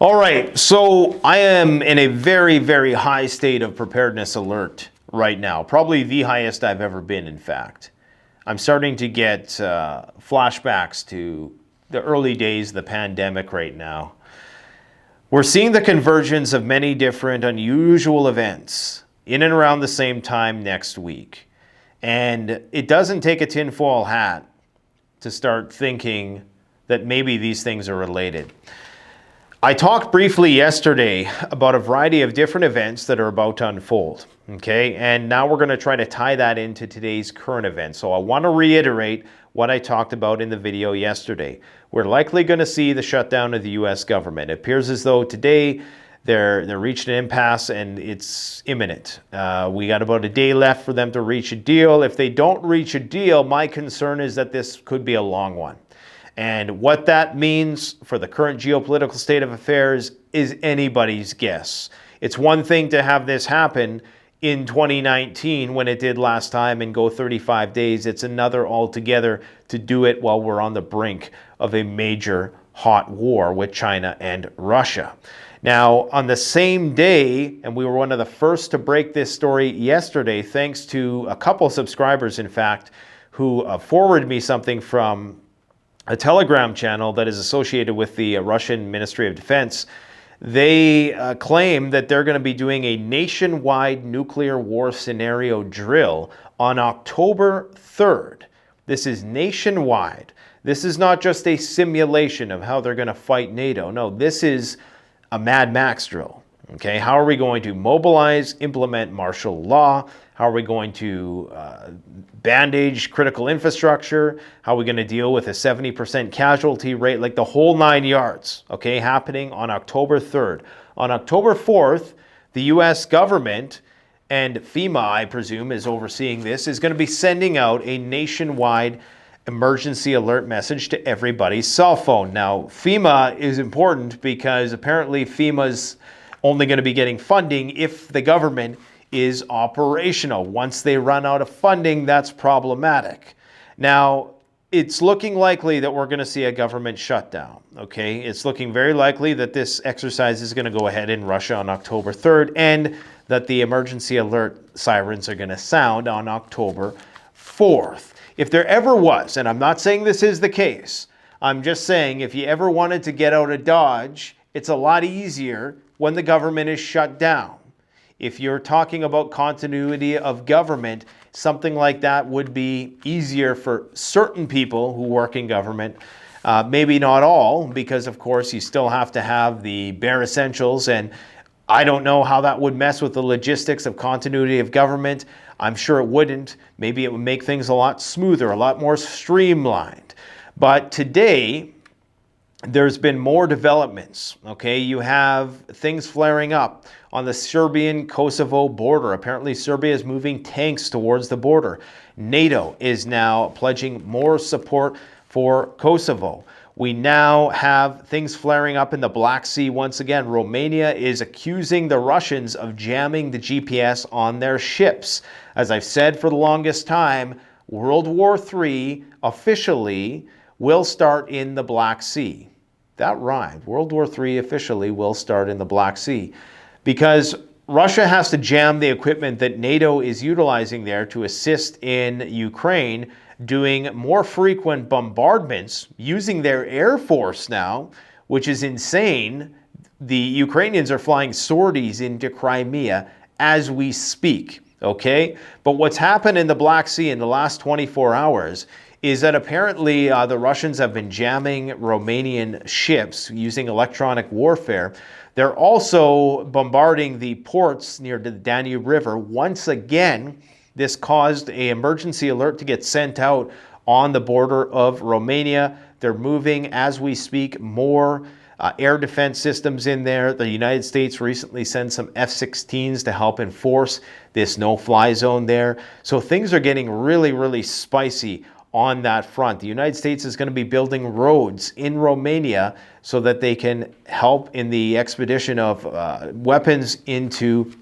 All right, so I am in a very, very high state of preparedness alert right now. Probably the highest I've ever been, in fact. I'm starting to get flashbacks to the early days of the pandemic right now. We're seeing the convergence of many different unusual events in and around the same time next week. And it doesn't take a tinfoil hat to start thinking that maybe these things are related. I talked briefly yesterday about a variety of different events that are about to unfold, okay? And now we're going to try to tie that into today's current event. So I want to reiterate what I talked about in the video yesterday. We're likely going to see the shutdown of the US government. It appears as though today they're reaching an impasse and it's imminent. We got about a day left for them to reach a deal. If they don't reach a deal, my concern is that this could be a long one. And what that means for the current geopolitical state of affairs is anybody's guess. It's one thing to have this happen in 2019 when it did last time and go 35 days. It's another altogether to do it while we're on the brink of a major hot war with China and Russia. Now, on the same day, and we were one of the first to break this story yesterday, thanks to a couple subscribers, in fact, who forwarded me something from a Telegram channel that is associated with the Russian Ministry of Defense. They claim that they're going to be doing a nationwide nuclear war scenario drill on October 3rd. This is nationwide. This is not just a simulation of how they're going to fight NATO. No, this is a Mad Max drill. Okay, how are we going to mobilize, implement martial law? How are we going to bandage critical infrastructure? How are we going to deal with a 70% casualty rate? Like the whole 9 yards, okay, happening on October 3rd. On October 4th, the US government, and FEMA, I presume, is overseeing this, is going to be sending out a nationwide emergency alert message to everybody's cell phone. Now, FEMA is important because apparently FEMA's only going to be getting funding if the government is operational. Once they run out of funding, that's problematic. Now, it's looking likely that we're going to see a government shutdown, okay? It's looking very likely that this exercise is going to go ahead in Russia on October 3rd and that the emergency alert sirens are going to sound on October 4th. If there ever was, and I'm not saying this is the case, I'm just saying if you ever wanted to get out of Dodge, it's a lot easier when the government is shut down. If you're talking about continuity of government, something like that would be easier for certain people who work in government. Maybe not all, because of course you still have to have the bare essentials, and I don't know how that would mess with the logistics of continuity of government. I'm sure it wouldn't. Maybe it would make things a lot smoother, a lot more streamlined. But today, there's been more developments, okay? You have things flaring up on the Serbian-Kosovo border. Apparently, Serbia is moving tanks towards the border. NATO is now pledging more support for Kosovo. We now have things flaring up in the Black Sea once again. Romania is accusing the Russians of jamming the GPS on their ships. As I've said for the longest time, World War III officially will start in the Black Sea. That rhymed. World War III officially will start in the Black Sea because Russia has to jam the equipment that NATO is utilizing there to assist in Ukraine doing more frequent bombardments using their air force now, which is insane. The Ukrainians are flying sorties into Crimea as we speak, okay? But what's happened in the Black Sea in the last 24 hours is that apparently the Russians have been jamming Romanian ships using electronic warfare. They're also bombarding the ports near the Danube River. Once again, this caused an emergency alert to get sent out on the border of Romania. They're moving, as we speak, more air defense systems in there. The United States recently sent some F-16s to help enforce this no-fly zone there. So things are getting really, really spicy on that front. The United States is going to be building roads in Romania so that they can help in the expedition of weapons into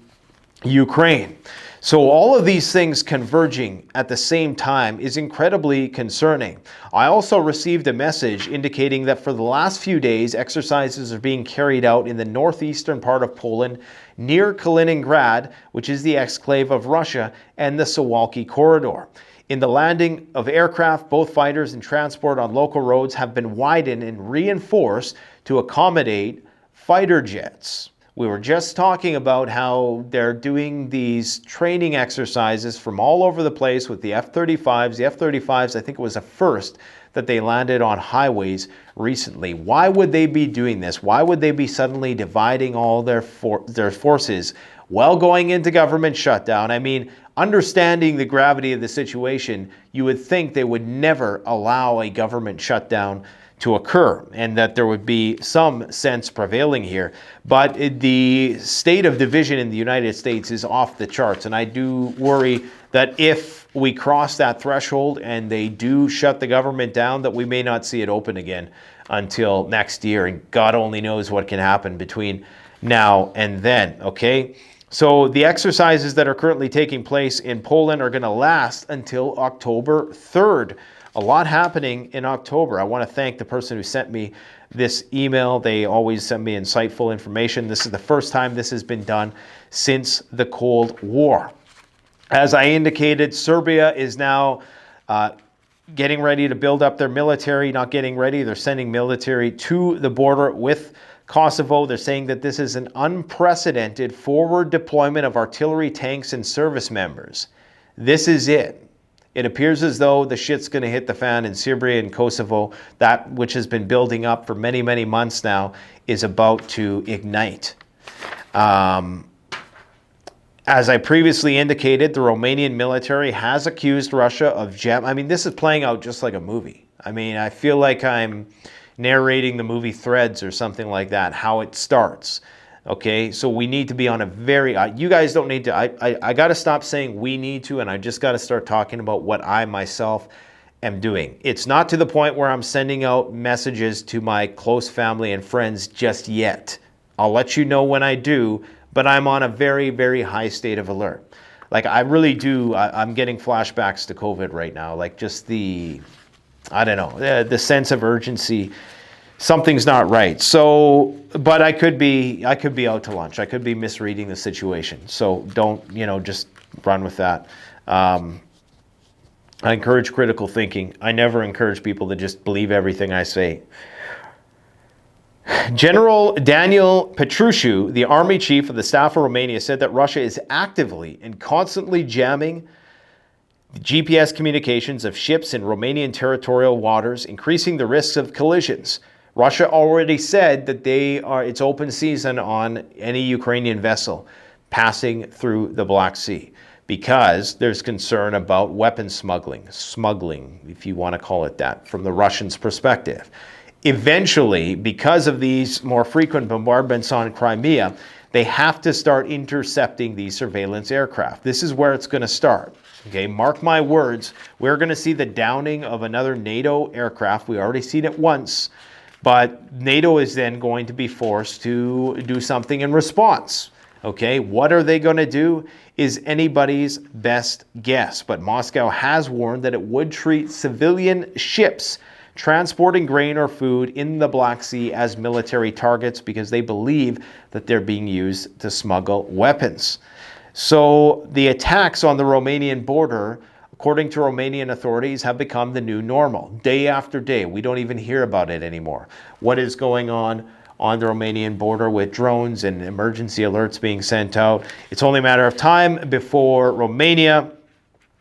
Ukraine. So all of these things converging at the same time is incredibly concerning. I also received a message indicating that for the last few days, exercises are being carried out in the northeastern part of Poland near Kaliningrad, which is the exclave of Russia, and the Suwalki corridor. In the landing of aircraft, both fighters and transport on local roads have been widened and reinforced to accommodate fighter jets. We were just talking about how they're doing these training exercises from all over the place with the F-35s. The F-35s, I think it was a first that they landed on highways recently. Why would they be doing this? Why would they be suddenly dividing all their forces while going into government shutdown? I mean, understanding the gravity of the situation, you would think they would never allow a government shutdown to occur and that there would be some sense prevailing here. But the state of division in the United States is off the charts. And I do worry that if we cross that threshold and they do shut the government down, that we may not see it open again until next year. And God only knows what can happen between now and then, okay? So the exercises that are currently taking place in Poland are going to last until October 3rd. A lot happening in October. I want to thank the person who sent me this email. They always send me insightful information. This is the first time this has been done since the Cold War. As I indicated, Serbia is now getting ready to build up their military. Not getting ready, they're sending military to the border with Kosovo. They're saying that this is an unprecedented forward deployment of artillery, tanks, and service members. This is it. It appears as though the shit's going to hit the fan in Serbia and Kosovo. That which has been building up for many, many months now is about to ignite. As I previously indicated, the Romanian military has accused Russia of I mean, this is playing out just like a movie. I mean, I feel like I'm narrating the movie Threads or something like that, how it starts. Okay, so we need to be on a very, you guys don't need to, I got to stop saying we need to, and I just got to start talking about what I myself am doing. It's not to the point where I'm sending out messages to my close family and friends just yet. I'll let you know when I do, but I'm on a very, very high state of alert. Like I really do, I'm getting flashbacks to COVID right now. Like just the, I don't know, the sense of urgency. Something's not right. So, but I could be out to lunch. I could be misreading the situation. So don't, just run with that. I encourage critical thinking. I never encourage people to just believe everything I say. General Daniel Petrușu, the army chief of the staff of Romania, said that Russia is actively and constantly jamming the GPS communications of ships in Romanian territorial waters, increasing the risks of collisions. Russia already said that it's open season on any Ukrainian vessel passing through the Black Sea because there's concern about weapon smuggling, if you want to call it that, from the Russians' perspective. Eventually, because of these more frequent bombardments on Crimea, they have to start intercepting these surveillance aircraft. This is where it's going to start. Okay, mark my words, we're going to see the downing of another NATO aircraft. We already seen it once. But NATO is then going to be forced to do something in response. Okay, what are they going to do is anybody's best guess. But Moscow has warned that it would treat civilian ships transporting grain or food in the Black Sea as military targets because they believe that they're being used to smuggle weapons. So the attacks on the Romanian border, according to Romanian authorities, have become the new normal. Day after day, we don't even hear about it anymore. What is going on the Romanian border with drones and emergency alerts being sent out? It's only a matter of time before Romania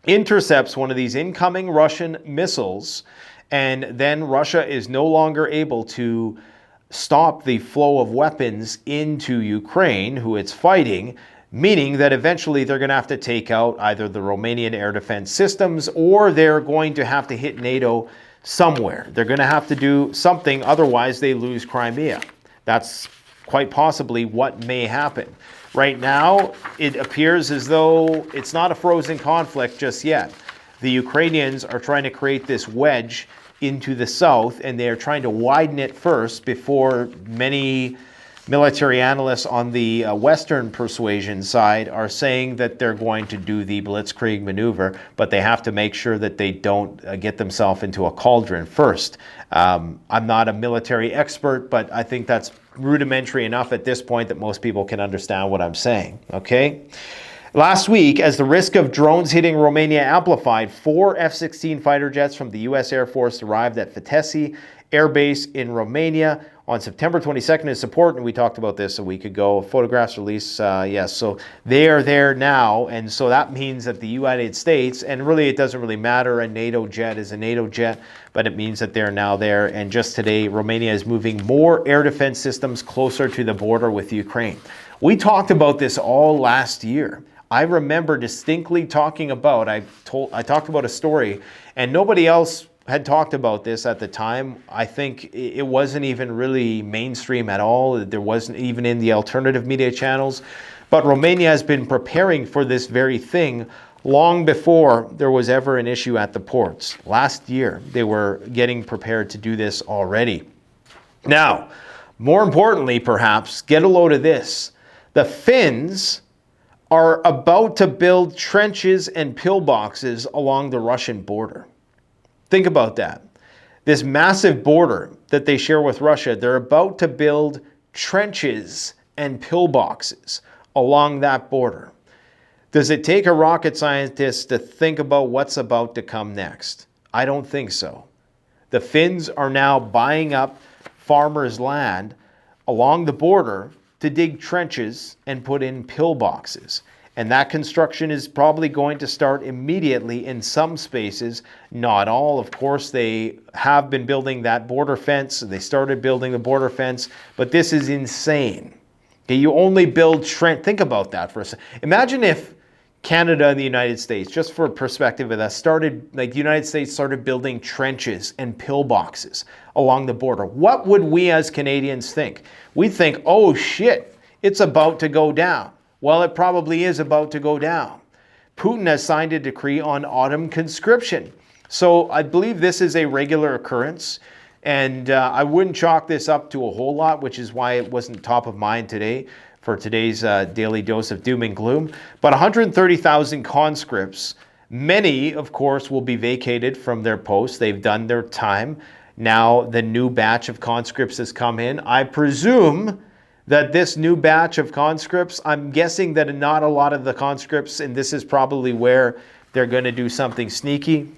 intercepts one of these incoming Russian missiles, and then Russia is no longer able to stop the flow of weapons into Ukraine, who it's fighting, meaning that eventually they're going to have to take out either the Romanian air defense systems or they're going to have to hit NATO somewhere. They're going to have to do something, otherwise they lose Crimea. That's quite possibly what may happen. Right now, it appears as though it's not a frozen conflict just yet. The Ukrainians are trying to create this wedge into the south, and they are trying to widen it first before many military analysts on the Western persuasion side are saying that they're going to do the blitzkrieg maneuver, but they have to make sure that they don't get themselves into a cauldron first. I'm not a military expert, but I think that's rudimentary enough at this point that most people can understand what I'm saying, okay? Last week, as the risk of drones hitting Romania amplified, 4 F-16 fighter jets from the U.S. Air Force arrived at Fitesi Air Base in Romania on September 22nd in support, and we talked about this a week ago. Photographs released, yes, so they are there now, and so that means that the United States, and really it doesn't really matter, a NATO jet is a NATO jet, but it means that they're now there, and just today, Romania is moving more air defense systems closer to the border with Ukraine. We talked about this all last year. I remember distinctly talking about, I talked about a story, and nobody else had talked about this at the time. I think it wasn't even really mainstream at all. There wasn't even in the alternative media channels. But Romania has been preparing for this very thing long before there was ever an issue at the ports. Last year, they were getting prepared to do this already. Now, more importantly, perhaps, get a load of this. The Finns are about to build trenches and pillboxes along the Russian border. Think about that. This massive border that they share with Russia, they're about to build trenches and pillboxes along that border. Does it take a rocket scientist to think about what's about to come next? I don't think so. The Finns are now buying up farmers' land along the border to dig trenches and put in pillboxes. And that construction is probably going to start immediately in some spaces, not all. Of course, they have been building that border fence. They started building the border fence, but this is insane. Okay, you only build think about that for a second. Imagine if Canada and the United States, just for perspective of that, the United States started building trenches and pillboxes along the border. What would we as Canadians think? We'd think, oh shit, it's about to go down. Well, it probably is about to go down. Putin has signed a decree on autumn conscription. So I believe this is a regular occurrence, and I wouldn't chalk this up to a whole lot, which is why it wasn't top of mind today for today's daily dose of doom and gloom. But 130,000 conscripts, many, of course, will be vacated from their posts. They've done their time. Now the new batch of conscripts has come in. I presume that this new batch of conscripts, I'm guessing that not a lot of the conscripts, and this is probably where they're going to do something sneaky.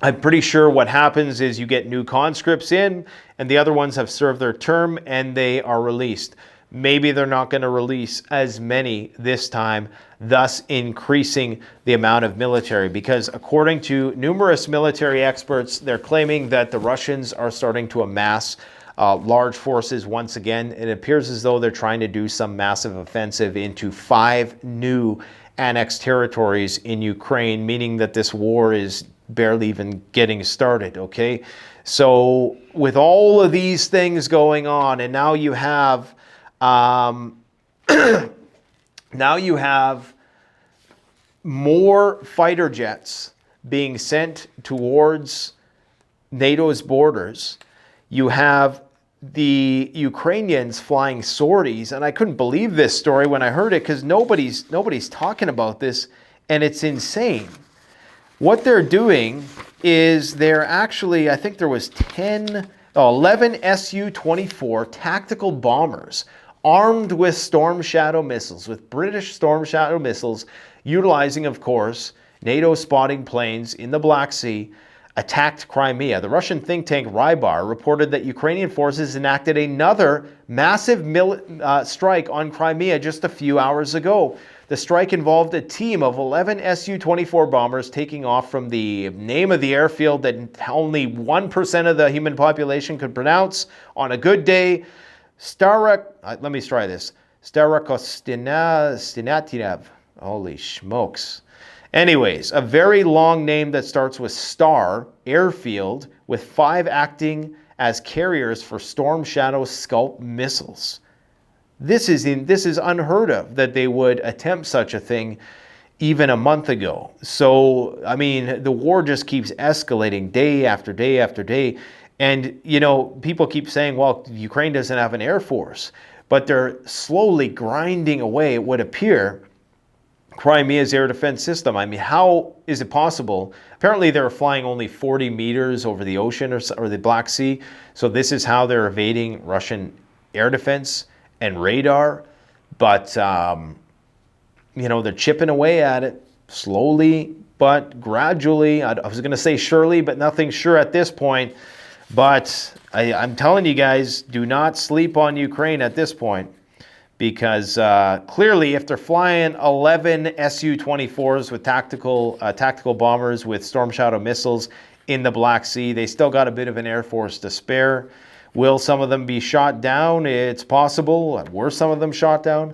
I'm pretty sure what happens is you get new conscripts in, and the other ones have served their term, and they are released. Maybe they're not going to release as many this time, thus increasing the amount of military. Because according to numerous military experts, they're claiming that the Russians are starting to amass large forces once again. It appears as though they're trying to do some massive offensive into 5 new annexed territories in Ukraine, meaning that this war is barely even getting started, okay? So with all of these things going on, and now you have more fighter jets being sent towards NATO's borders. You have the Ukrainians flying sorties, and I couldn't believe this story when I heard it because nobody's talking about this, and it's insane. What they're doing is they're actually, I think there was 11 Su-24 tactical bombers armed with Storm Shadow missiles, with British Storm Shadow missiles, utilizing, of course, NATO spotting planes in the Black Sea, attacked Crimea. The Russian think tank Rybar reported that Ukrainian forces enacted another massive strike on Crimea just a few hours ago. The strike involved a team of 11 Su-24 bombers taking off from the name of the airfield that only 1% of the human population could pronounce on a good day. Starokostinativ. Holy smokes. Anyways, a very long name that starts with Star Airfield, with 5 acting as carriers for Storm Shadow Scalp missiles. This is unheard of that they would attempt such a thing even a month ago. So, I mean, the war just keeps escalating day after day after day. And, you know, people keep saying, well, Ukraine doesn't have an air force. but they're slowly grinding away, it would appear, Crimea's air defense system. I mean, how is it possible? Apparently they were flying only 40 meters over the ocean or the Black Sea. So this is how they're evading Russian air defense and radar. But, you know, they're chipping away at it slowly, but gradually. I was going to say surely, but nothing's sure at this point. But I'm telling you guys, do not sleep on Ukraine at this point. Because clearly, if they're flying 11 Su-24s with tactical bombers with Storm Shadow missiles in the Black Sea, they still got a bit of an air force to spare. Will some of them be shot down? It's possible. Were some of them shot down?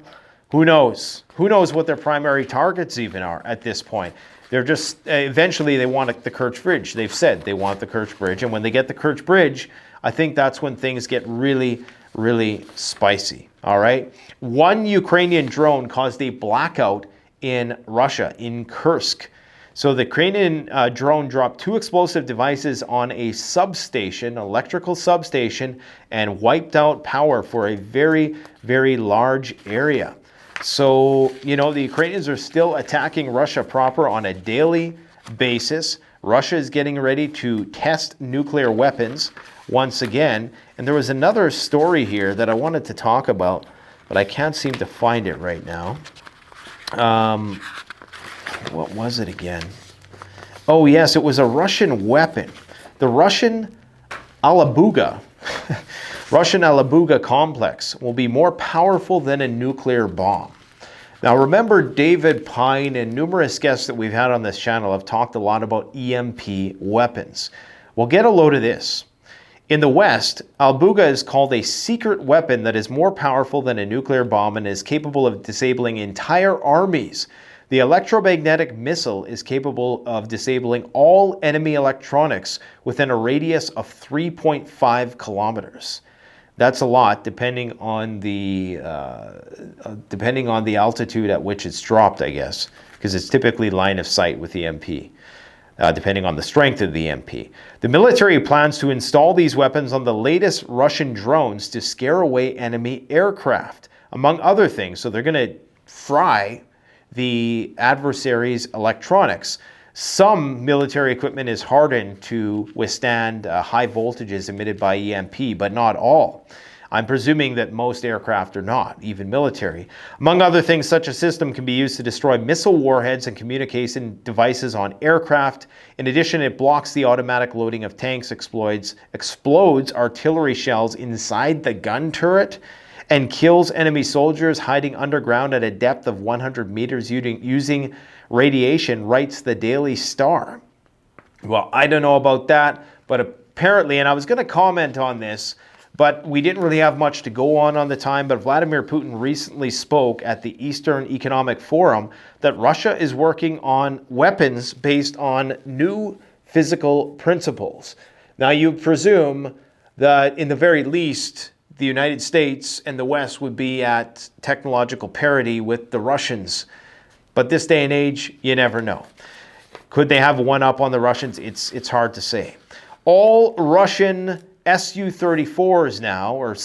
Who knows? Who knows what their primary targets even are at this point? They're just, eventually they want the Kerch Bridge. They've said they want the Kerch Bridge. And when they get the Kerch Bridge, I think that's when things get really, really spicy. All right. One Ukrainian drone caused a blackout in Russia, in Kursk. So the Ukrainian drone dropped 2 explosive devices on a substation, electrical substation, and wiped out power for a very, very large area. So, you know, the Ukrainians are still attacking Russia proper on a daily basis. Russia is getting ready to test nuclear weapons once again. And there was another story here that I wanted to talk about, but I can't seem to find it right now. What was it again? Oh, yes, it was a Russian weapon. The Russian Alabuga, Russian Alabuga complex will be more powerful than a nuclear bomb. Now, remember, David Pine and numerous guests that we've had on this channel have talked a lot about EMP weapons. Well, get a load of this. In the West, Alabuga is called a secret weapon that is more powerful than a nuclear bomb and is capable of disabling entire armies. The electromagnetic missile is capable of disabling all enemy electronics within a radius of 3.5 kilometers. That's a lot, depending on the altitude at which it's dropped, I guess, because it's typically line of sight with the EMP. Depending on the strength of the EMP. The military plans to install these weapons on the latest Russian drones to scare away enemy aircraft, among other things. So they're going to fry the adversary's electronics. Some military equipment is hardened to withstand high voltages emitted by EMP, but not all. I'm presuming that most aircraft are not, even military. Among other things, such a system can be used to destroy missile warheads and communication devices on aircraft. In addition, it blocks the automatic loading of tanks, explodes artillery shells inside the gun turret, and kills enemy soldiers hiding underground at a depth of 100 meters using radiation, writes the Daily Star. Well, I don't know about that, but apparently, and I was going to comment on this, but we didn't really have much to go on the time, but Vladimir Putin recently spoke at the Eastern Economic Forum that Russia is working on weapons based on new physical principles. Now, you presume that in the very least, the United States and the West would be at technological parity with the Russians. But this day and age, you never know. Could they have one up on the Russians? It's hard to say. All Russian Su-34s now, or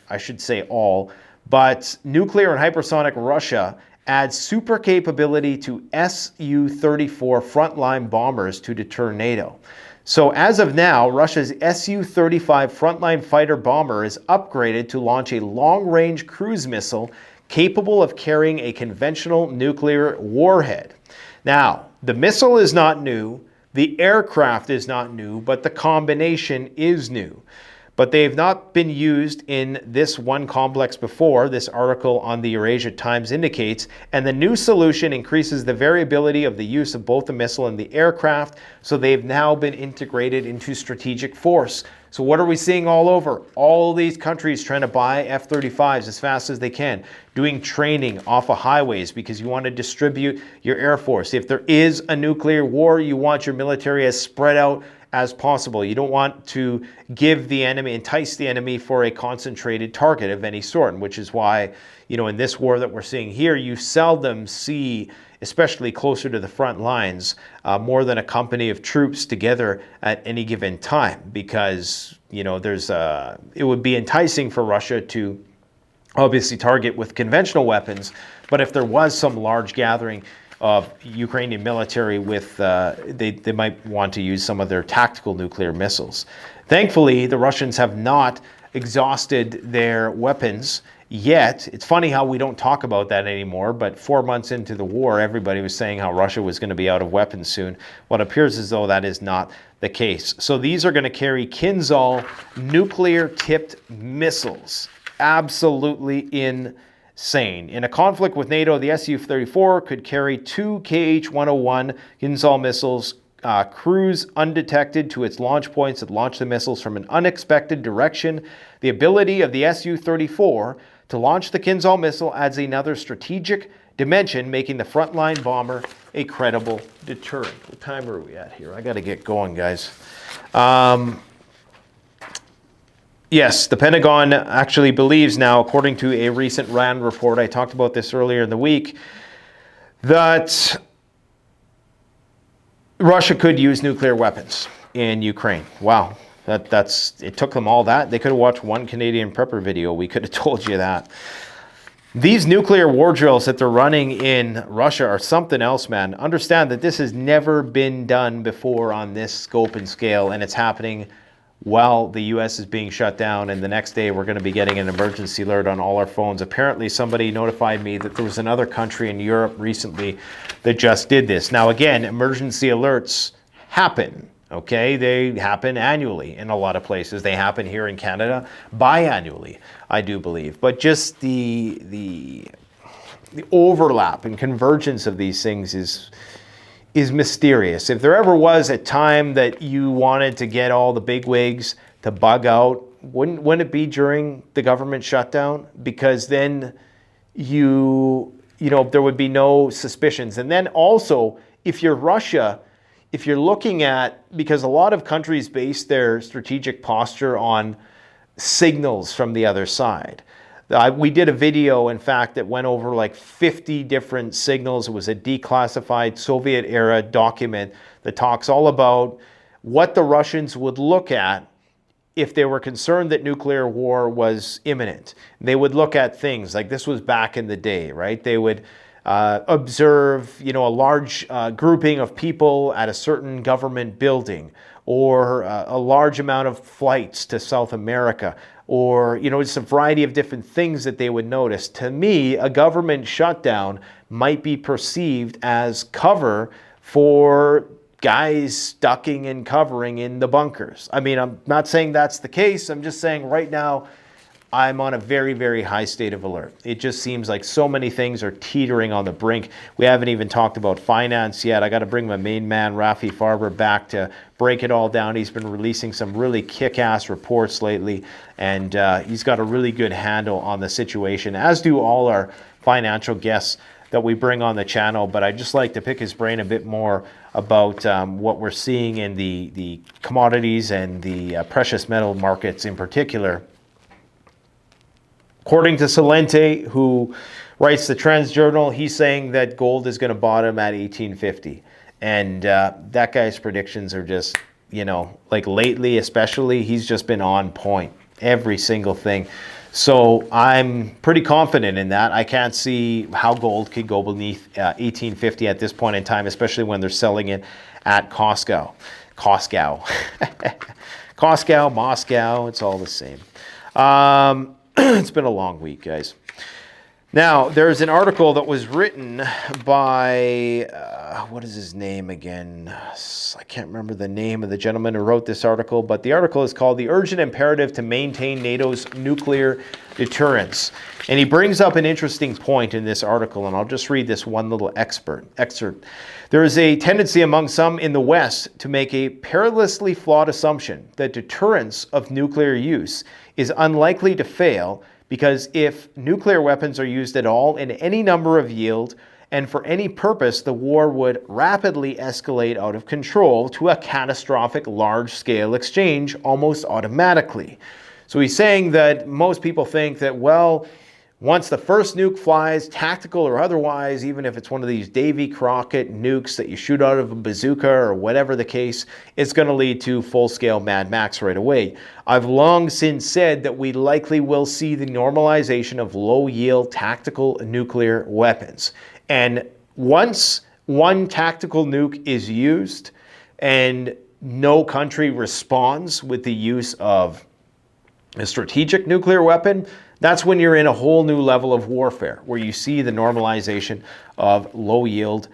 I should say all, but nuclear and hypersonic Russia adds super capability to Su-34 frontline bombers to deter NATO. So as of now, Russia's Su-35 frontline fighter bomber is upgraded to launch a long-range cruise missile capable of carrying a conventional nuclear warhead. Now, the missile is not new, the aircraft is not new, but the combination is new. But they have not been used in this one complex before, this article on the Eurasia Times indicates, and the new solution increases the variability of the use of both the missile and the aircraft, so they've now been integrated into strategic force. So what are we seeing all over? All these countries trying to buy F-35s as fast as they can, doing training off of highways because you want to distribute your air force. If there is a nuclear war, you want your military as spread out as possible. You don't want to give the enemy, entice the enemy for a concentrated target of any sort, which is why, you know, in this war that we're seeing here, you seldom see, especially closer to the front lines, more than a company of troops together at any given time, because, you know, it would be enticing for Russia to obviously target with conventional weapons, but if there was some large gathering of Ukrainian military with, they might want to use some of their tactical nuclear missiles. Thankfully, the Russians have not exhausted their weapons yet. It's funny how we don't talk about that anymore, but 4 months into the war, everybody was saying how Russia was going to be out of weapons soon. Well, it appears as though that is not the case. So these are going to carry Kinzhal nuclear-tipped missiles. Absolutely insane. In a conflict with NATO, the Su-34 could carry 2 Kh-101 Kinzhal missiles, cruise undetected to its launch points that launch the missiles from an unexpected direction. The ability of the Su-34 to launch the Kinzhal missile adds another strategic dimension, making the frontline bomber a credible deterrent. What time are we at here? I got to get going, guys. Yes, the Pentagon actually believes now, according to a recent RAND report, I talked about this earlier in the week, that Russia could use nuclear weapons in Ukraine. Wow, it took them all that. They could have watched one Canadian prepper video. We could have told you that. These nuclear war drills that they're running in Russia are something else, man. Understand that this has never been done before on this scope and scale, and it's happening while the U.S. is being shut down, and the next day we're going to be getting an emergency alert on all our phones. Apparently somebody notified me that there was another country in Europe recently that just did this. Now again, emergency alerts happen, okay? They happen annually in a lot of places. They happen here in Canada biannually, I do believe. But just the overlap and convergence of these things is mysterious. If there ever was a time that you wanted to get all the bigwigs to bug out, wouldn't it be during the government shutdown? Because then you know, there would be no suspicions. And then also, if you're Russia, if you're looking at, because a lot of countries base their strategic posture on signals from the other side. We did a video, in fact, that went over like 50 different signals. It was a declassified Soviet-era document that talks all about what the Russians would look at if they were concerned that nuclear war was imminent. They would look at things like, this was back in the day, right? They would observe, you know, a large grouping of people at a certain government building, or a large amount of flights to South America, or, you know, just a variety of different things that they would notice. To me, a government shutdown might be perceived as cover for guys ducking and covering in the bunkers. I mean, I'm not saying that's the case. I'm just saying right now, I'm on a very, very high state of alert. It just seems like so many things are teetering on the brink. We haven't even talked about finance yet. I got to bring my main man, Rafi Farber, back to break it all down. He's been releasing some really kick-ass reports lately, and he's got a really good handle on the situation, as do all our financial guests that we bring on the channel. But I'd just like to pick his brain a bit more about what we're seeing in the commodities and the precious metal markets in particular. According to Salente, who writes the Trends Journal, he's saying that gold is going to bottom at 1850. And that guy's predictions are just, you know, like lately especially, he's just been on point. Every single thing. So I'm pretty confident in that. I can't see how gold could go beneath 1850 at this point in time, especially when they're selling it at Costco. Costco, Moscow, it's all the same. It's been a long week, guys. Now, there's an article that was written by, what is his name again? I can't remember the name of the gentleman who wrote this article, but the article is called "The Urgent Imperative to Maintain NATO's Nuclear Deterrence." And he brings up an interesting point in this article, and I'll just read this one little excerpt. There is a tendency among some in the West to make a perilously flawed assumption that deterrence of nuclear use is unlikely to fail, because if nuclear weapons are used at all in any number of yield and for any purpose, the war would rapidly escalate out of control to a catastrophic large-scale exchange almost automatically. So he's saying that most people think that, well, Once the first nuke flies, tactical or otherwise, even if it's one of these Davy Crockett nukes that you shoot out of a bazooka or whatever the case, it's going to lead to full-scale Mad Max right away. I've long since said that we likely will see the normalization of low-yield tactical nuclear weapons. And once one tactical nuke is used and no country responds with the use of a strategic nuclear weapon, that's when you're in a whole new level of warfare, where you see the normalization of low-yield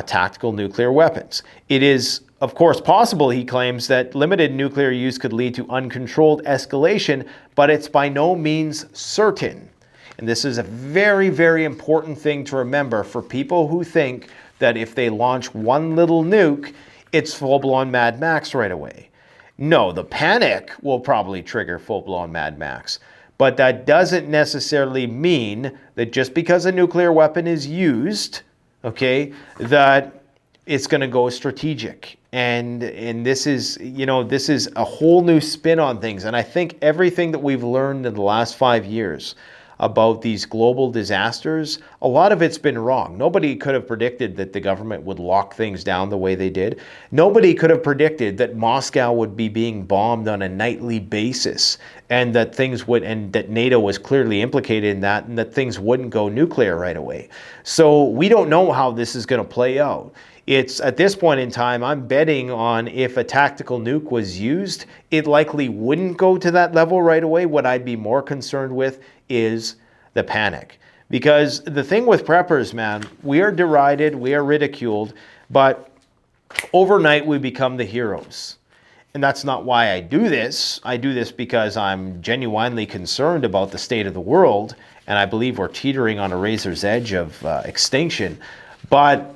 tactical nuclear weapons. It is, of course, possible, he claims, that limited nuclear use could lead to uncontrolled escalation, but it's by no means certain. And this is a very, very important thing to remember for people who think that if they launch one little nuke, it's full-blown Mad Max right away. No, the panic will probably trigger full-blown Mad Max. But that doesn't necessarily mean that just because a nuclear weapon is used, okay, that it's going to go strategic. And this is, you know, this is a whole new spin on things. And I think everything that we've learned in the last 5 years about these global disasters, a lot of it's been wrong. Nobody could have predicted that the government would lock things down the way they did. Nobody could have predicted that Moscow would be being bombed on a nightly basis, and that things would, and that NATO was clearly implicated in that, and that things wouldn't go nuclear right away. So we don't know how this is going to play out. It's at this point in time, I'm betting on if a tactical nuke was used, it likely wouldn't go to that level right away. What I'd be more concerned with is the panic. Because the thing with preppers, man, we are derided, we are ridiculed, but overnight we become the heroes. And that's not why I do this. I do this because I'm genuinely concerned about the state of the world, and I believe we're teetering on a razor's edge of extinction. But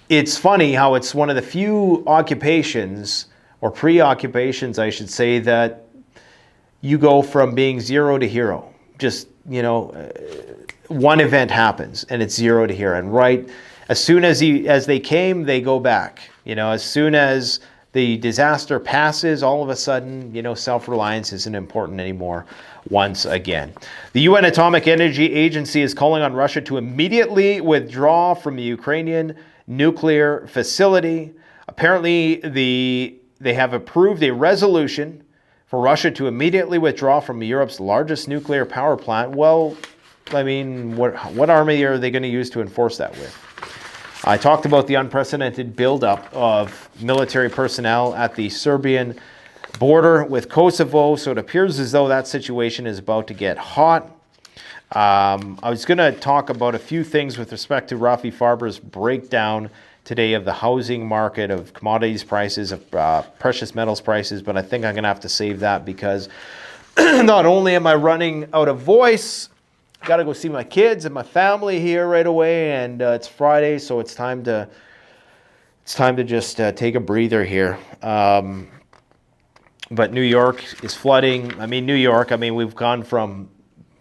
it's funny how it's one of the few occupations, or preoccupations, I should say, that you go from being zero to hero. Just, you know, one event happens and it's zero to hero. And right, as soon as they came, they go back. You know, as soon as the disaster passes, all of a sudden, you know, self-reliance isn't important anymore once again. The UN Atomic Energy Agency is calling on Russia to immediately withdraw from the Ukrainian nuclear facility. Apparently, they have approved a resolution for Russia to immediately withdraw from Europe's largest nuclear power plant. Well, I mean, what army are they going to use to enforce that with? I talked about the unprecedented buildup of military personnel at the Serbian border with Kosovo, so it appears as though that situation is about to get hot. I was going to talk about a few things with respect to Rafi Farber's breakdown today of the housing market, of commodities prices, of precious metals prices, but I think I'm going to have to save that because not only am I running out of voice, I got to go see my kids and my family here right away, and it's Friday, so it's time to just take a breather here. But New York is flooding. I mean, New York, I mean, we've gone from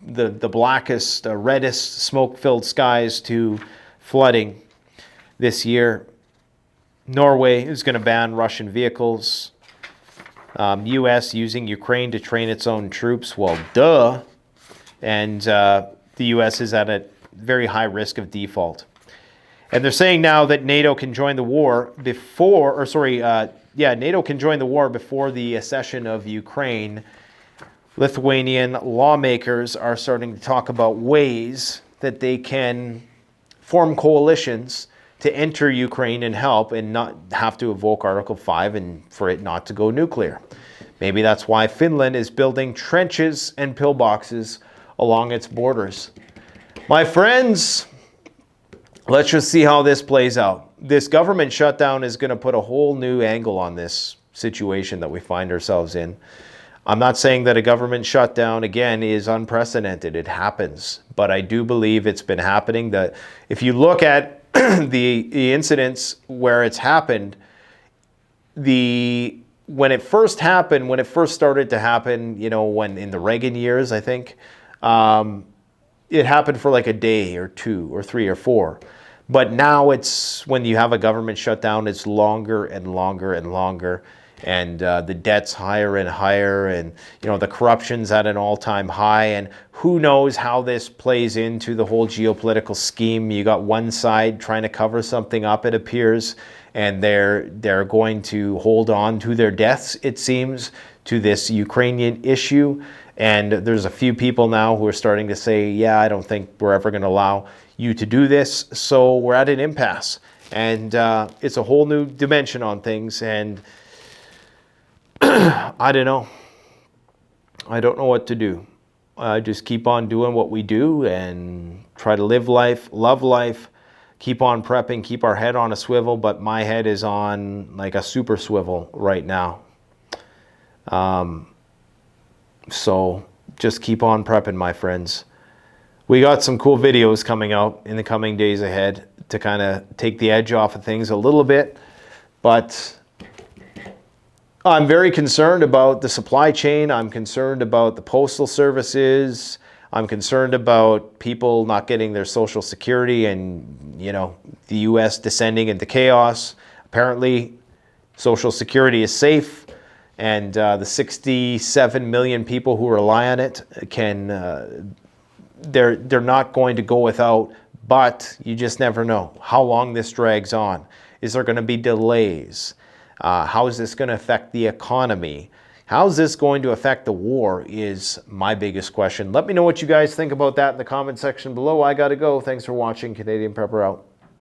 the blackest, reddest, smoke-filled skies to flooding this year. Norway is going to ban Russian vehicles. U.S. using Ukraine to train its own troops. Well, duh. And the U.S. is at a very high risk of default. And they're saying now that NATO can join the war before, NATO can join the war before the accession of Ukraine. Lithuanian lawmakers are starting to talk about ways that they can form coalitions to enter Ukraine and help and not have to evoke Article 5 and for it not to go nuclear. Maybe that's why Finland is building trenches and pillboxes along its borders. My friends, let's just see how this plays out. This government shutdown is going to put a whole new angle on this situation that we find ourselves in. I'm not saying that a government shutdown, again, is unprecedented. It happens. But I do believe it's been happening. That if you look at the incidents where it's happened, when it first started to happen, you know, when in the Reagan years, I think, it happened for like a day or two or three or four. But now it's, when you have a government shutdown, it's longer and longer and longer. and the debt's higher and higher, and you know the corruption's at an all-time high, and who knows how this plays into the whole geopolitical scheme. You got one side trying to cover something up, it appears, and they're going to hold on to their deaths, it seems, to this Ukrainian issue. And there's a few people now who are starting to say, yeah, I don't think we're ever going to allow you to do this. So we're at an impasse, and it's a whole new dimension on things. And I don't know. I don't know what to do. Just keep on doing what we do and try to live life, love life, keep on prepping, keep our head on a swivel. But my head is on like a super swivel right now. So just keep on prepping, my friends. We got some cool videos coming out in the coming days ahead to kind of take the edge off of things a little bit. But I'm very concerned about the supply chain. I'm concerned about the postal services. I'm concerned about people not getting their Social Security and, you know, the U.S. descending into chaos. Apparently, Social Security is safe, and the 67 million people who rely on it can, they're not going to go without, but you just never know how long this drags on. Is there going to be delays? How is this going to affect the economy? How is this going to affect the war is my biggest question. Let me know what you guys think about that in the comment section below. I got to go. Thanks for watching. Canadian Prepper out.